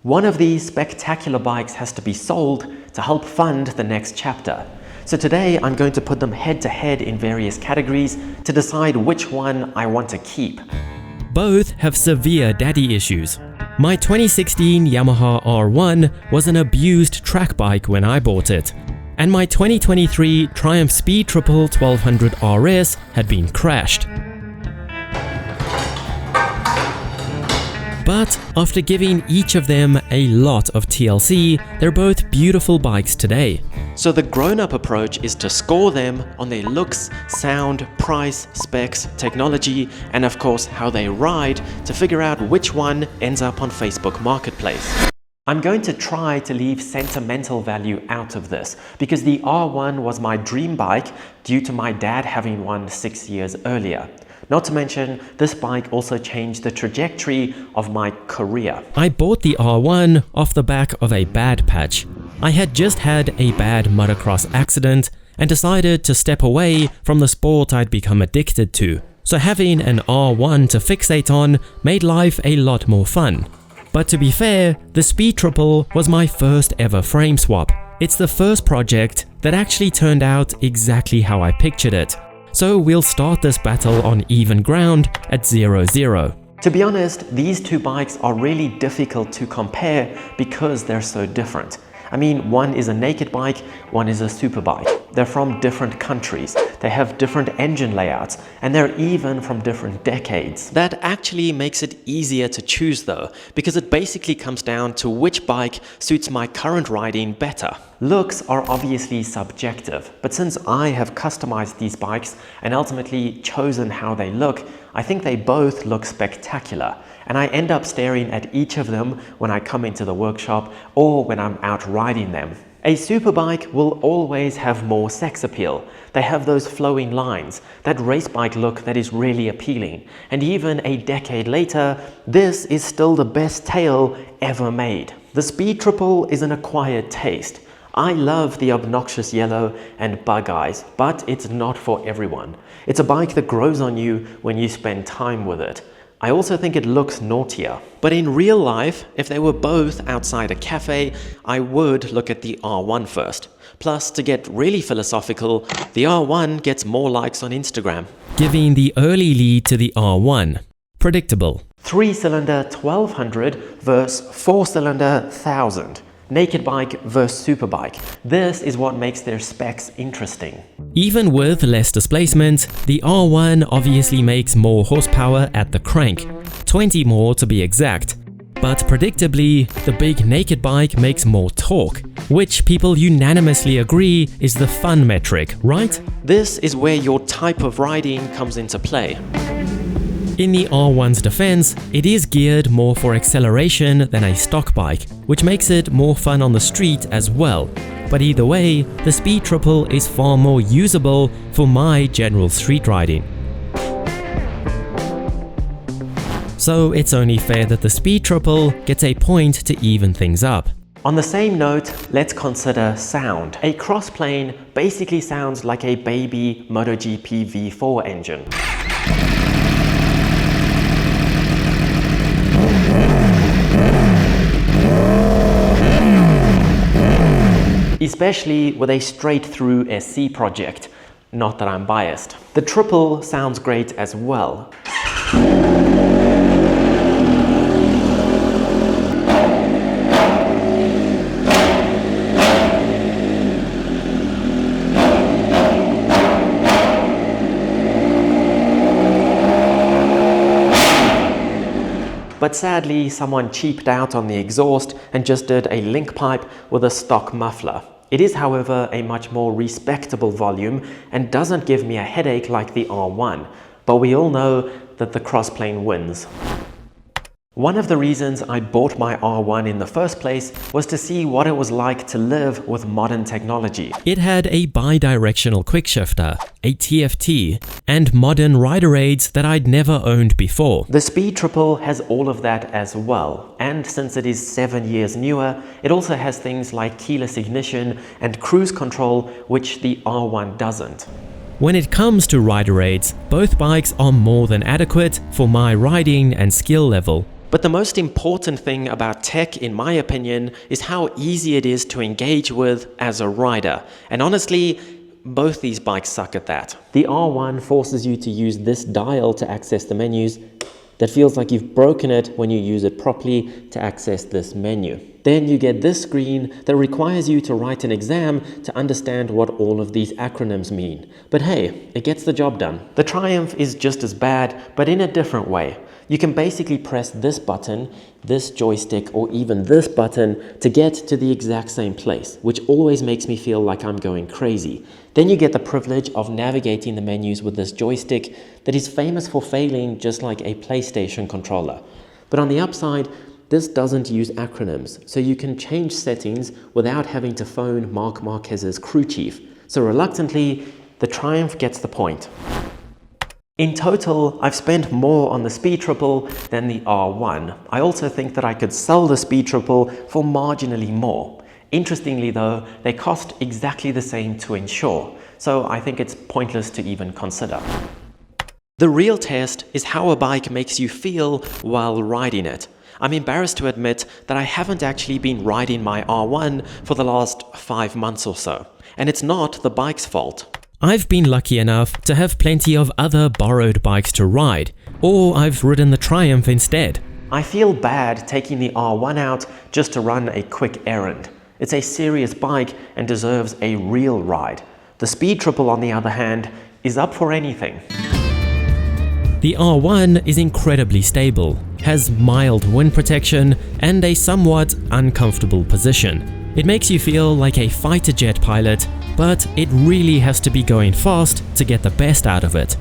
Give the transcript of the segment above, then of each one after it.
One of these spectacular bikes has to be sold to help fund the next chapter. So today I'm going to put them head to head in various categories to decide which one I want to keep. Both have severe daddy issues. My 2016 Yamaha R1 was an abused track bike when I bought it, and my 2023 Triumph Speed Triple 1200 RS had been crashed. But after giving each of them a lot of TLC, they're both beautiful bikes today. So the grown-up approach is to score them on their looks, sound, price, specs, technology, and of course how they ride to figure out which one ends up on Facebook Marketplace. I'm going to try to leave sentimental value out of this because the R1 was my dream bike due to my dad having one 6 years earlier. Not to mention, this bike also changed the trajectory of my career. I bought the R1 off the back of a bad patch. I had just had a bad motocross accident and decided to step away from the sport I'd become addicted to. So having an R1 to fixate on made life a lot more fun. But to be fair, the Speed Triple was my first ever frame swap. It's the first project that actually turned out exactly how I pictured it. So we'll start this battle on even ground at 0-0. To be honest, these two bikes are really difficult to compare because they're so different. I mean, one is a naked bike, one is a superbike. They're from different countries, they have different engine layouts, and they're even from different decades. That actually makes it easier to choose though, because it basically comes down to which bike suits my current riding better. Looks are obviously subjective, but since I have customized these bikes and ultimately chosen how they look, I think they both look spectacular, and I end up staring at each of them when I come into the workshop or when I'm out riding them. A superbike will always have more sex appeal. They have those flowing lines, that race bike look that is really appealing. And even a decade later, this is still the best tail ever made. The Speed Triple is an acquired taste. I love the obnoxious yellow and bug eyes, but it's not for everyone. It's a bike that grows on you when you spend time with it. I also think it looks naughtier. But in real life, if they were both outside a cafe, I would look at the R1 first. Plus, to get really philosophical, the R1 gets more likes on Instagram. Giving the early lead to the R1. Predictable. 3-cylinder 1200 versus 4-cylinder 1000. Naked bike versus superbike. This is what makes their specs interesting. Even with less displacement, the R1 obviously makes more horsepower at the crank, 20 more to be exact. But predictably, the big naked bike makes more torque, which people unanimously agree is the fun metric, right? This is where your type of riding comes into play. In the R1's defense, it is geared more for acceleration than a stock bike, which makes it more fun on the street as well. But either way, the Speed Triple is far more usable for my general street riding. So it's only fair that the Speed Triple gets a point to even things up. On the same note, let's consider sound. A crossplane basically sounds like a baby MotoGP V4 engine. Especially with a straight-through SC project. Not that I'm biased. The Triple sounds great as well. But sadly, someone cheaped out on the exhaust and just did a link pipe with a stock muffler. It is, however, a much more respectable volume and doesn't give me a headache like the R1, but we all know that the crossplane wins. One of the reasons I bought my R1 in the first place was to see what it was like to live with modern technology. It had a bi-directional quickshifter, a TFT, and modern rider aids that I'd never owned before. The Speed Triple has all of that as well, and since it is 7 years newer, it also has things like keyless ignition and cruise control, which the R1 doesn't. When it comes to rider aids, both bikes are more than adequate for my riding and skill level. But the most important thing about tech, in my opinion, is how easy it is to engage with as a rider. And honestly, both these bikes suck at that. The R1 forces you to use this dial to access the menus. That feels like you've broken it when you use it properly to access this menu. Then you get this screen that requires you to write an exam to understand what all of these acronyms mean. But hey, it gets the job done. The Triumph is just as bad, but in a different way. You can basically press this button, this joystick, or even this button to get to the exact same place, which always makes me feel like I'm going crazy. Then you get the privilege of navigating the menus with this joystick that is famous for failing just like a PlayStation controller. But on the upside, this doesn't use acronyms, so you can change settings without having to phone Marc Marquez's crew chief. So reluctantly, the Triumph gets the point. In total, I've spent more on the Speed Triple than the R1. I also think that I could sell the Speed Triple for marginally more. Interestingly though, they cost exactly the same to insure, so I think it's pointless to even consider. The real test is how a bike makes you feel while riding it. I'm embarrassed to admit that I haven't actually been riding my R1 for the last 5 months or so, and it's not the bike's fault. I've been lucky enough to have plenty of other borrowed bikes to ride, or I've ridden the Triumph instead. I feel bad taking the R1 out just to run a quick errand. It's a serious bike and deserves a real ride. The Speed Triple, on the other hand, is up for anything. The R1 is incredibly stable, has mild wind protection, and a somewhat uncomfortable position. It makes you feel like a fighter jet pilot, but it really has to be going fast to get the best out of it.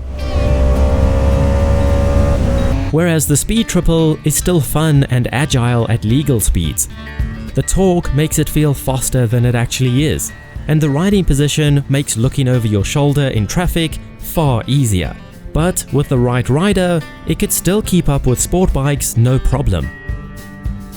Whereas the Speed Triple is still fun and agile at legal speeds. The torque makes it feel faster than it actually is, and the riding position makes looking over your shoulder in traffic far easier. But with the right rider, it could still keep up with sport bikes no problem.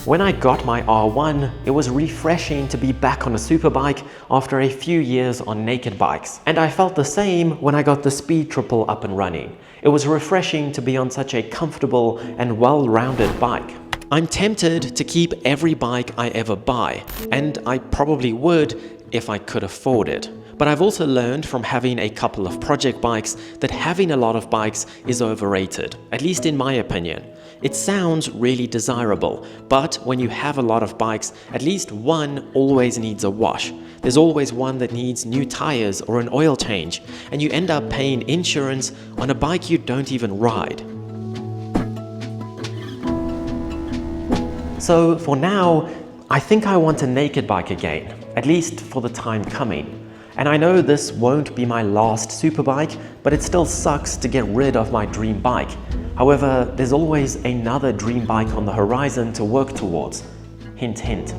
When I got my R1, it was refreshing to be back on a superbike after a few years on naked bikes. And I felt the same when I got the Speed Triple up and running. It was refreshing to be on such a comfortable and well-rounded bike. I'm tempted to keep every bike I ever buy, and I probably would if I could afford it. But I've also learned from having a couple of project bikes that having a lot of bikes is overrated, at least in my opinion. It sounds really desirable, but when you have a lot of bikes, at least one always needs a wash. There's always one that needs new tires or an oil change, and you end up paying insurance on a bike you don't even ride. So for now, I think I want a naked bike again, at least for the time coming. And I know this won't be my last superbike, but it still sucks to get rid of my dream bike. However, there's always another dream bike on the horizon to work towards. Hint, hint.